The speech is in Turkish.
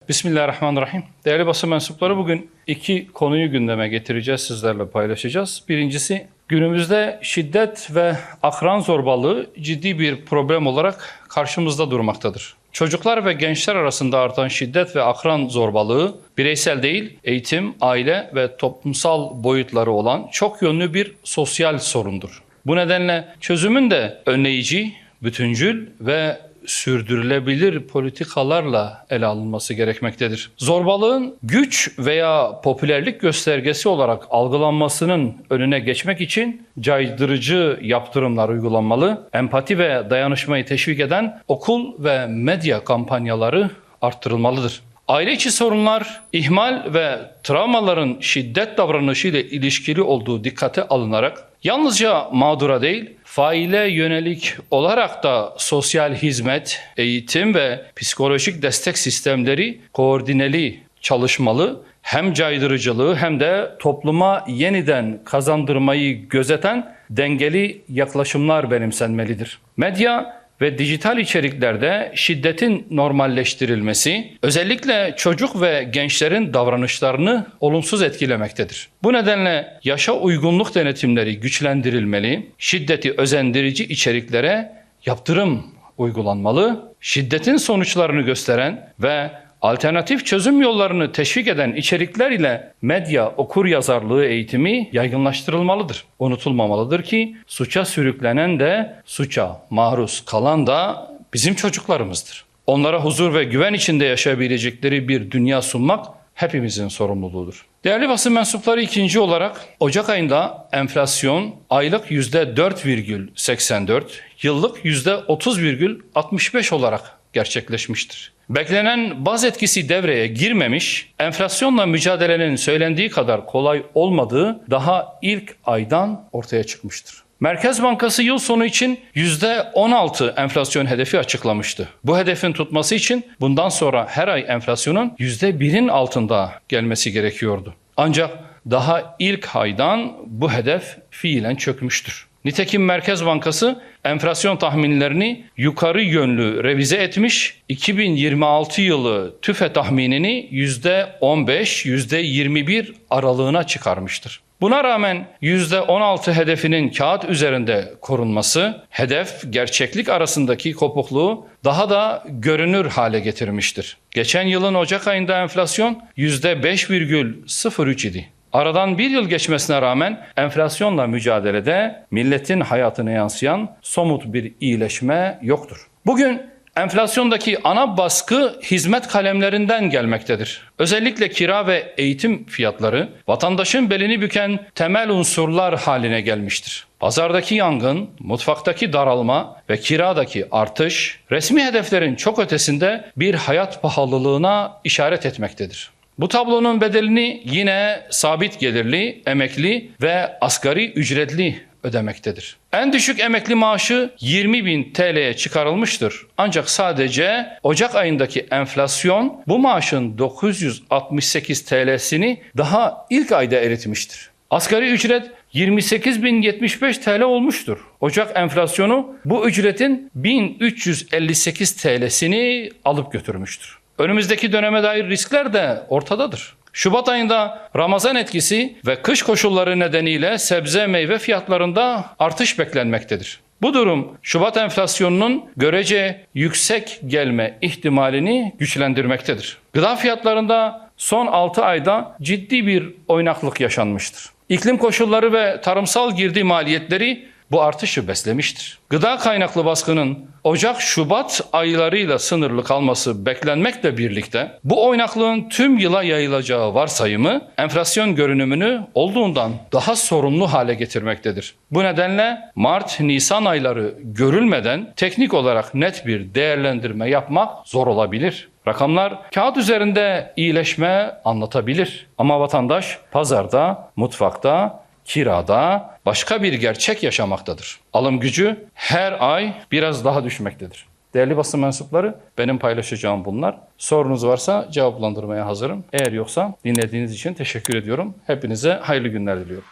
Bismillahirrahmanirrahim. Değerli basın mensupları, bugün iki konuyu gündeme getireceğiz, sizlerle paylaşacağız. Birincisi, günümüzde şiddet ve akran zorbalığı ciddi bir problem olarak karşımızda durmaktadır. Çocuklar ve gençler arasında artan şiddet ve akran zorbalığı bireysel değil, eğitim, aile ve toplumsal boyutları olan çok yönlü bir sosyal sorundur. Bu nedenle çözümün de önleyici, bütüncül ve sürdürülebilir politikalarla ele alınması gerekmektedir. Zorbalığın güç veya popülerlik göstergesi olarak algılanmasının önüne geçmek için caydırıcı yaptırımlar uygulanmalı, empati ve dayanışmayı teşvik eden okul ve medya kampanyaları arttırılmalıdır. Aile içi sorunlar, ihmal ve travmaların şiddet davranışı ile ilişkili olduğu dikkate alınarak yalnızca mağdura değil, faile yönelik olarak da sosyal hizmet, eğitim ve psikolojik destek sistemleri koordineli çalışmalı, hem caydırıcılığı hem de topluma yeniden kazandırmayı gözeten dengeli yaklaşımlar benimsenmelidir. Medya ve dijital içeriklerde şiddetin normalleştirilmesi özellikle çocuk ve gençlerin davranışlarını olumsuz etkilemektedir. Bu nedenle yaşa uygunluk denetimleri güçlendirilmeli, şiddeti özendirici içeriklere yaptırım uygulanmalı, şiddetin sonuçlarını gösteren ve alternatif çözüm yollarını teşvik eden içerikler ile medya okuryazarlığı eğitimi yaygınlaştırılmalıdır. Unutulmamalıdır ki suça sürüklenen de suça maruz kalan da bizim çocuklarımızdır. Onlara huzur ve güven içinde yaşayabilecekleri bir dünya sunmak hepimizin sorumluluğudur. Değerli basın mensupları, ikinci olarak Ocak ayında enflasyon aylık %4,84, yıllık %30,65 olarak gerçekleşmiştir. Beklenen baz etkisi devreye girmemiş, enflasyonla mücadelenin söylendiği kadar kolay olmadığı daha ilk aydan ortaya çıkmıştır. Merkez Bankası yıl sonu için %16 enflasyon hedefi açıklamıştı. Bu hedefin tutması için bundan sonra her ay enflasyonun %1'in altında gelmesi gerekiyordu. Ancak daha ilk aydan bu hedef fiilen çökmüştür. Nitekim Merkez Bankası enflasyon tahminlerini yukarı yönlü revize etmiş, 2026 yılı TÜFE tahminini %15, %21 aralığına çıkarmıştır. Buna rağmen %16 hedefinin kağıt üzerinde korunması, hedef gerçeklik arasındaki kopukluğu daha da görünür hale getirmiştir. Geçen yılın Ocak ayında enflasyon %5,03 idi. Aradan bir yıl geçmesine rağmen enflasyonla mücadelede milletin hayatına yansıyan somut bir iyileşme yoktur. Bugün enflasyondaki ana baskı hizmet kalemlerinden gelmektedir. Özellikle kira ve eğitim fiyatları vatandaşın belini büken temel unsurlar haline gelmiştir. Pazardaki yangın, mutfaktaki daralma ve kiradaki artış resmi hedeflerin çok ötesinde bir hayat pahalılığına işaret etmektedir. Bu tablonun bedelini yine sabit gelirli, emekli ve asgari ücretli ödemektedir. En düşük emekli maaşı 20.000 TL'ye çıkarılmıştır. Ancak sadece Ocak ayındaki enflasyon bu maaşın 968 TL'sini daha ilk ayda eritmiştir. Asgari ücret 28.075 TL olmuştur. Ocak enflasyonu bu ücretin 1.358 TL'sini alıp götürmüştür. Önümüzdeki döneme dair riskler de ortadadır. Şubat ayında Ramazan etkisi ve kış koşulları nedeniyle sebze meyve fiyatlarında artış beklenmektedir. Bu durum Şubat enflasyonunun görece yüksek gelme ihtimalini güçlendirmektedir. Gıda fiyatlarında son 6 ayda ciddi bir oynaklık yaşanmıştır. İklim koşulları ve tarımsal girdi maliyetleri bu artışı beslemiştir. Gıda kaynaklı baskının Ocak-Şubat aylarıyla sınırlı kalması beklenmekle birlikte bu oynaklığın tüm yıla yayılacağı varsayımı enflasyon görünümünü olduğundan daha sorunlu hale getirmektedir. Bu nedenle Mart-Nisan ayları görülmeden teknik olarak net bir değerlendirme yapmak zor olabilir. Rakamlar kağıt üzerinde iyileşme anlatabilir ama vatandaş pazarda, mutfakta, kirada başka bir gerçek yaşamaktadır. Alım gücü her ay biraz daha düşmektedir. Değerli basın mensupları, benim paylaşacağım bunlar. Sorunuz varsa cevaplandırmaya hazırım. Eğer yoksa dinlediğiniz için teşekkür ediyorum. Hepinize hayırlı günler diliyorum.